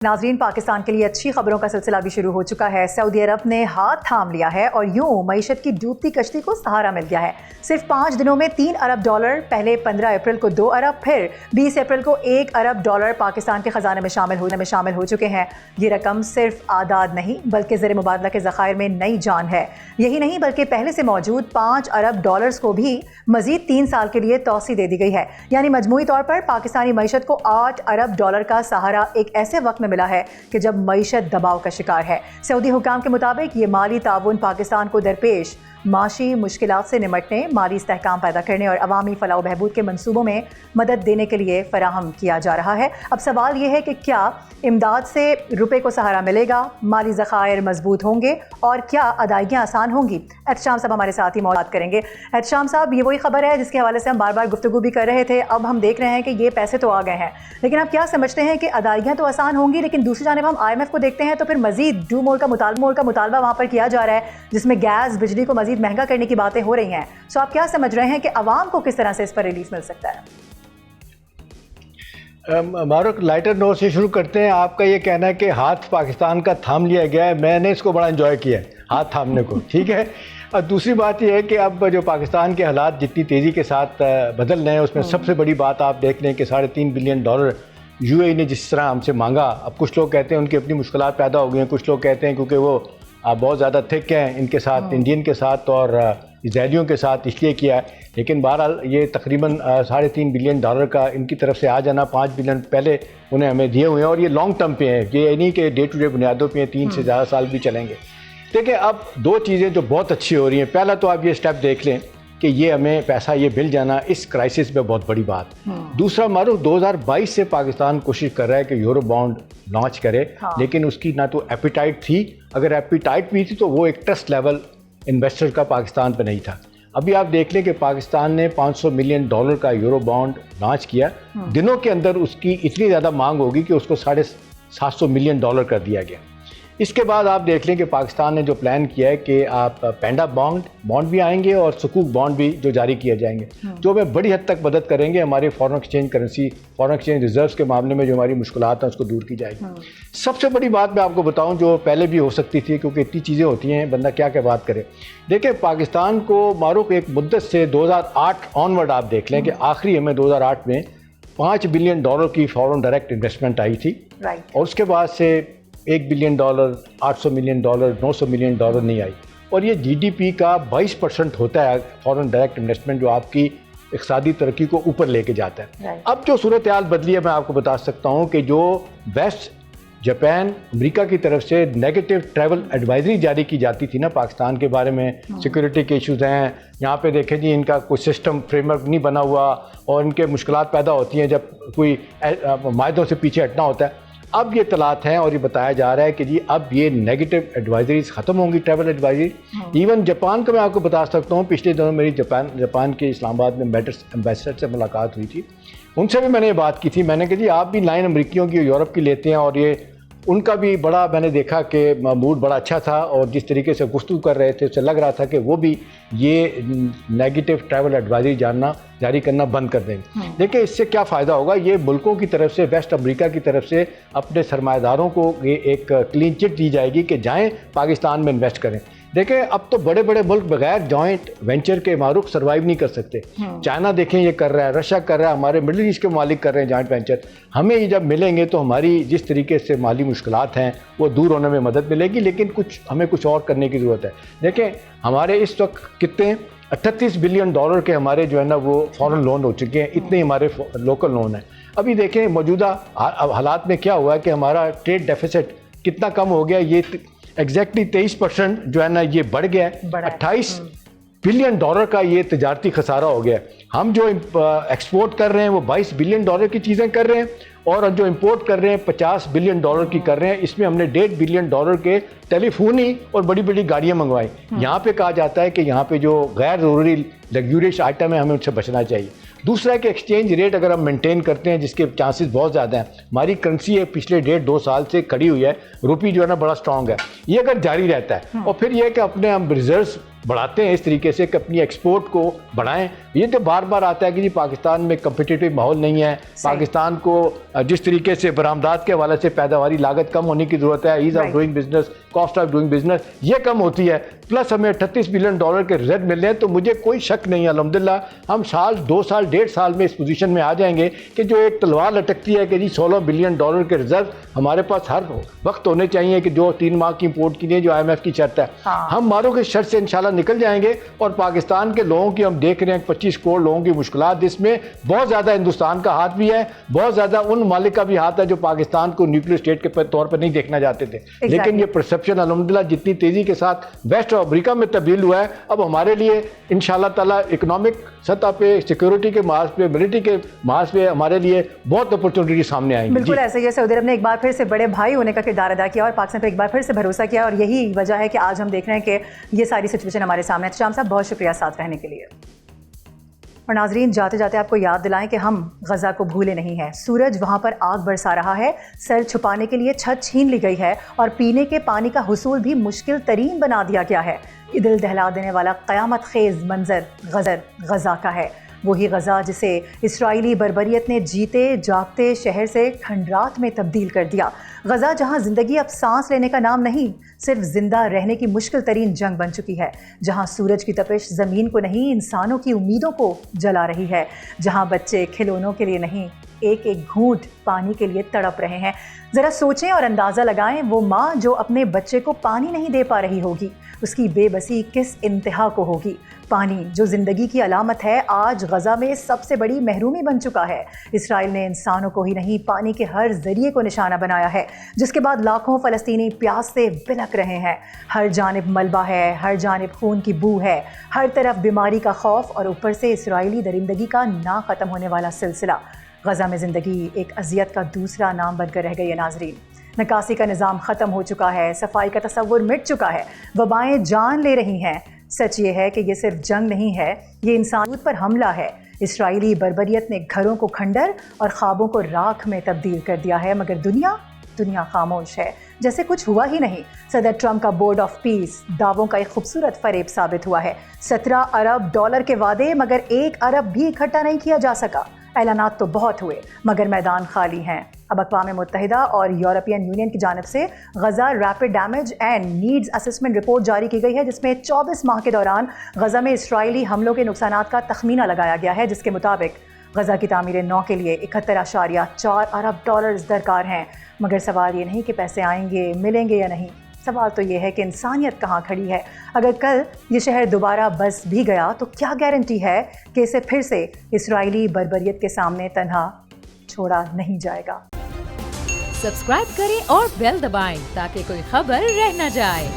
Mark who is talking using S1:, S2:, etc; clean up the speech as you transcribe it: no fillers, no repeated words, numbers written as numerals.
S1: नाजरीन, पाकिस्तान के लिए अच्छी खबरों का सिलसिला भी शुरू हो चुका है। सऊदी अरब ने हाथ थाम लिया है और यूं मईशत की डूबती कश्ती को सहारा मिल गया है। सिर्फ 5 दिनों में $3 अरब, पहले 15 अप्रैल को 2 अरब, फिर 20 अप्रैल को $1 अरब पाकिस्तान के खजाने में शामिल हो चुके हैं। ये रकम सिर्फ आदाद नहीं बल्कि ज़र मुबादला के ज़खायर में नई जान है। यही नहीं बल्कि पहले से मौजूद $5 अरब को भी मजीद 3 साल के लिए तौसी दे दी गई है। यानी मजमूई तौर पर पाकिस्तानी मईशत को $8 अरब का सहारा एक ऐसे वक्त में मिला है कि जब मईशत दबाव का शिकार है। सऊदी हुकाम के मुताबिक ये माली ताउन पाकिस्तान को दरपेश माशी मुश्किलात से निमटने, माली इस्तेहकाम पैदा करने और अवामी फलाह बहबूद के मंसूबों में मदद देने के लिए फराहम किया जा रहा है। अब सवाल ये है कि क्या इमदाद से रुपए को सहारा मिलेगा, माली ज़खायर मजबूत होंगे और क्या अदायगियाँ आसान होंगी? एहतशाम साहब हमारे साथ ही बात करेंगे। एहतशाम साहब, ये वही खबर है जिसके हवाले से हम बार बार गुफ्तगू भी कर रहे थे। अब हम देख रहे हैं कि ये पैसे तो आ गए हैं, लेकिन आप क्या समझते हैं कि अदायगियाँ तो आसान होंगी, लेकिन दूसरी जानिब हम IMF को देखते हैं तो फिर मजीद डू मोर का मुतालबा वहाँ पर किया जा रहा है, जिसमें गैस बिजली को मजीद महंगा करने की बातें हो रही हैं। सो आप क्या समझ रहे हैं कि अवाम को किस तरह से इस पर रिलीफ मिल सकता है?
S2: मारूक, लाइटर नोट से शुरू करते हैं। आपका ये कहना है कि हाथ पाकिस्तान का थाम लिया गया है, मैंने इसको बड़ा एंजॉय किया है हाथ थामने को, ठीक है। और दूसरी बात यह है कि अब जो पाकिस्तान के हालात जितनी तेज़ी के साथ बदल रहे हैं, उसमें सबसे बड़ी बात आप देख लें कि $3.5 बिलियन UAE ने जिस तरह हमसे मांगा। अब कुछ लोग कहते हैं उनकी अपनी मुश्किलात पैदा हो गई हैं, कुछ लोग कहते हैं क्योंकि वो बहुत ज़्यादा थिक हैं इनके साथ, इंडियन के साथ और इजरायलियों के साथ, इसलिए किया है। लेकिन बहरहाल ये तकरीबन $3.5 बिलियन का इनकी तरफ से आ जाना, 5 बिलियन पहले उन्हें हमें दिए हुए हैं और ये लॉन्ग टर्म पे हैं, ये नहीं कि डे टू डे बुनियादों पे 3 से ज़्यादा साल भी चलेंगे। देखिए, अब 2 चीज़ें जो बहुत अच्छी हो रही हैं। पहला तो आप ये स्टेप देख लें कि ये हमें पैसा ये मिल जाना इस क्राइसिस में बहुत बड़ी बात। दूसरा, मारूफ, 2022 से पाकिस्तान कोशिश कर रहा है कि यूरो बॉन्ड लॉन्च करे, लेकिन उसकी ना तो एपिटाइट थी, अगर एपिटाइट भी थी तो वो एक ट्रस्ट लेवल इन्वेस्टर का पाकिस्तान पर नहीं था। अभी आप देख लें कि पाकिस्तान ने $500 मिलियन का यूरो बॉन्ड लॉन्च किया, दिनों के अंदर उसकी इतनी ज़्यादा मांग होगी कि उसको $750 मिलियन कर दिया गया। इसके बाद आप देख लें कि पाकिस्तान ने जो प्लान किया है कि आप पेंडा बॉन्ड भी आएंगे और सुकूक बॉन्ड भी जो जारी किए जाएंगे, जो हमें बड़ी हद तक मदद करेंगे। हमारे फॉरेन एक्सचेंज रिजर्व्स के मामले में जो हमारी मुश्किलात हैं उसको दूर की जाएगी। सबसे बड़ी बात मैं आपको बताऊं जो पहले भी हो सकती थी, क्योंकि इतनी चीज़ें होती हैं, बंदा क्या क्या बात करे। देखिए, पाकिस्तान को मारूफ एक मुद्दत से 2008 ऑनवर्ड आप देख लें कि आखिरी हमें 2008 में $5 बिलियन की फॉरेन डायरेक्ट इन्वेस्टमेंट आई थी, और उसके बाद से $1 बिलियन, $800 मिलियन, $900 मिलियन नहीं आई। और ये GDP का 22% होता है फॉरेन डायरेक्ट इन्वेस्टमेंट, जो आपकी इक़्तिसादी तरक्की को ऊपर लेके जाता है। अब जो सूरत हाल बदली है, मैं आपको बता सकता हूँ कि जो वेस्ट, जापान, अमेरिका की तरफ से नेगेटिव ट्रैवल एडवाइजरी जारी की जाती थी ना पाकिस्तान के बारे में, सिक्योरिटी के इश्यूज़ हैं, यहाँ पे देखें जी इनका कोई सिस्टम फ्रेमवर्क नहीं बना हुआ और इनके मुश्किलात पैदा होती हैं जब कोई मायदों से पीछे हटना होता है। अब ये तलात हैं और ये बताया जा रहा है कि जी अब ये नेगेटिव एडवाइजरीज ख़त्म होंगी, ट्रैवल एडवाइजरी। इवन जापान का मैं आपको बता सकता हूँ, पिछले दिनों मेरी जापान के इस्लामाबाद में एम्बेसडर से मुलाकात हुई थी, उनसे भी मैंने ये बात की थी। मैंने कहा जी आप भी लाइन अमरीकियों की, यूरोप की लेते हैं, और ये उनका भी बड़ा मैंने देखा कि मूड बड़ा अच्छा था और जिस तरीके से गुफ्तगू कर रहे थे उससे लग रहा था कि वो भी ये नेगेटिव ट्रैवल एडवाइजरी जारी करना बंद कर देंगे। देखिए, इससे क्या फ़ायदा होगा, ये मुल्कों की तरफ से, वेस्ट अमेरिका की तरफ से अपने सरमाएदारों को ये एक क्लीन चिट दी जाएगी कि जाएँ पाकिस्तान में इन्वेस्ट करें। देखें, अब तो बड़े बड़े मुल्क बगैर जॉइंट वेंचर के मारूफ सर्वाइव नहीं कर सकते। चाइना देखें ये कर रहा है, रशिया कर रहा है, हमारे मिडिल ईस्ट के मालिक कर रहे हैं जॉइंट वेंचर। हमें ये जब मिलेंगे तो हमारी जिस तरीके से माली मुश्किलात हैं वो दूर होने में मदद मिलेगी, लेकिन हमें कुछ और करने की ज़रूरत है। देखें, हमारे इस वक्त कितने $38 बिलियन के हमारे जो है ना वो फॉरेन लोन हो चुके हैं, इतने हमारे लोकल लोन हैं। अभी देखें मौजूदा हालात में क्या हुआ है कि हमारा ट्रेड डेफिसिट कितना कम हो गया, ये एग्जैक्टली 23% जो है ना ये बढ़ गया है। $28 बिलियन का ये तजारती खसारा हो गया। हम जो एक्सपोर्ट कर रहे हैं वो $22 बिलियन की चीज़ें कर रहे हैं, और जो इंपोर्ट कर रहे हैं $50 बिलियन की कर रहे हैं। इसमें हमने $1.5 बिलियन के टेलीफोन ही और बड़ी बड़ी गाड़ियाँ मंगवाई। यहाँ पे कहा जाता है कि यहाँ पे जो गैर ज़रूरी लग्जूरियस आइटम है हमें उनसे बचना चाहिए। दूसरा है कि एक्सचेंज रेट अगर हम मेंटेन करते हैं, जिसके चांसेस बहुत ज़्यादा हैं, हमारी करेंसी है पिछले 1.5-2 साल से खड़ी हुई है, रुपी जो है ना बड़ा स्ट्रॉन्ग है, ये अगर जारी रहता है और फिर यह है कि अपने हम रिजर्व्स बढ़ाते हैं इस तरीके से कि अपनी एक्सपोर्ट को बढ़ाएं। ये तो बार बार आता है कि जी पाकिस्तान में कम्पिटिटिव माहौल नहीं है, पाकिस्तान को जिस तरीके से बरामदात के हवाले से पैदावारी लागत कम होने की ज़रूरत है, ease of doing business, cost of doing business ये कम होती है, प्लस हमें 38 बिलियन डॉलर के रिजल्ट मिल रहे हैं। तो मुझे कोई शक नहीं है अल्हम्दुलिल्लाह हम साल 2 साल 1.5 साल में इस पोजीशन में आ जाएंगे कि जो एक तलवार लटकती है कि जी 16 बिलियन डॉलर के रिजर्व हमारे पास हर वक्त होने चाहिए कि जो 3 माह की इंपोर्ट के लिए जो IMF की शर्त है हम मारों के शर्त से इंशाल्लाह निकल जाएंगे। और पाकिस्तान के लोगों की हम देख रहे हैं 25 करोड़ लोगों की मुश्किलात, जिसमें बहुत ज़्यादा हिंदुस्तान का हाथ भी है, बहुत ज़्यादा उन मालिक का भी हाथ है जो पाकिस्तान को न्यूक्लियर स्टेट के तौर पर नहीं देखना चाहते थे। लेकिन ये परसेप्शन अल्हम्दुलिल्लाह जितनी तेज़ी के साथ वेस्ट अफ्रीका में तब्दील हुआ है, अब हमारे लिए इंशाल्लाह ताला इकोनॉमिक सतह पे, सिक्योरिटी के मार्च पे, मिलिट्री के मार्च पे हमारे लिए बहुत अपॉर्चुनिटी सामने आएंगी।
S1: बिल्कुल ऐसे ही सऊदी अरब ने एक बार फिर से बड़े भाई होने का किरदार अदा किया और पाकिस्तान पर एक बार फिर से भरोसा किया, और यही वजह है कि आज हम देख रहे हैं कि ये सारी सिचुएशन हमारे सामने है। शाम साहब बहुत शुक्रिया साथ रहने के लिए। और नाजरीन, जाते जाते आपको याद दिलाएं कि हम गज़ा को भूले नहीं हैं। सूरज वहाँ पर आग बरसा रहा है, सर छुपाने के लिए छत छीन ली गई है और पीने के पानी का हुसूल भी मुश्किल तरीन बना दिया गया है। ये दिल दहला देने वाला क़यामत खेज़ मंजर गज़ा का है, वही गज़ा जिसे इस्राइली बर्बरियत ने जीते जागते शहर से खंडरात में तब्दील कर दिया। गज़ा जहाँ ज़िंदगी अब सांस लेने का नाम नहीं, सिर्फ ज़िंदा रहने की मुश्किल तरीन जंग बन चुकी है, जहाँ सूरज की तपिश ज़मीन को नहीं इंसानों की उम्मीदों को जला रही है, जहाँ बच्चे खिलौनों के लिए नहीं एक एक घूंट पानी के लिए तड़प रहे हैं। ज़रा सोचें और अंदाज़ा लगाएं, वो माँ जो अपने बच्चे को पानी नहीं दे पा रही होगी, उसकी बेबसी किस इंतहा को होगी। पानी जो ज़िंदगी की अलामत है, आज गज़ा में सबसे बड़ी महरूमी बन चुका है। इसराइल ने इंसानों को ही नहीं पानी के हर ज़रिए को निशाना बनाया है, जिसके बाद लाखों फ़लस्तीनी प्यास से बिलख रहे हैं। हर जानिब मलबा है, हर जानिब खून की बू है, हर तरफ बीमारी का खौफ और ऊपर से इसराइली दरिंदगी का ना ख़त्म होने वाला सिलसिला। गज़ा में ज़िंदगी एक अजियत का दूसरा नाम बनकर रह गई है नाजरीन। निकासी का निज़ाम ख़त्म हो चुका है, सफाई का तसव्वुर मिट चुका है, वबाएँ जान ले रही हैं। सच ये है कि ये सिर्फ जंग नहीं है, ये इंसानियत पर हमला है। इसराइली बर्बरियत ने घरों को खंडर और ख्वाबों को राख में तब्दील कर दिया है, मगर दुनिया खामोश है, जैसे कुछ हुआ ही नहीं। सदर ट्रंप का बोर्ड ऑफ पीस दावों का एक खूबसूरत फरेब साबित हुआ है। 17 अरब डॉलर के वादे, मगर 1 अरब भी इकट्ठा नहीं किया जा सका। ऐलानात तो बहुत हुए, मगर मैदान खाली हैं। अब अक़वाम मुत्तहिदा और यूरोपियन यूनियन की जानिब से Gaza rapid damage and needs assessment report जारी की गई है, जिसमें 24 माह के दौरान गज़ा में इसराइली हमलों के नुकसानात का तखमीना लगाया गया है, जिसके मुताबिक गज़ा की तामीर नौ के लिए 71.4 अरब डॉलर्स दरकार हैं। मगर सवाल ये नहीं कि पैसे आएंगे, मिलेंगे या नहीं, सवाल तो ये है कि इंसानियत कहाँ खड़ी है। अगर कल ये शहर दोबारा बस भी गया तो क्या गारंटी है कि इसे फिर से इसराइली बर्बरियत के सामने तन्हा छोड़ा नहीं जाएगा।
S3: सब्सक्राइब करें और बेल दबाएं ताकि कोई खबर रह न जाए।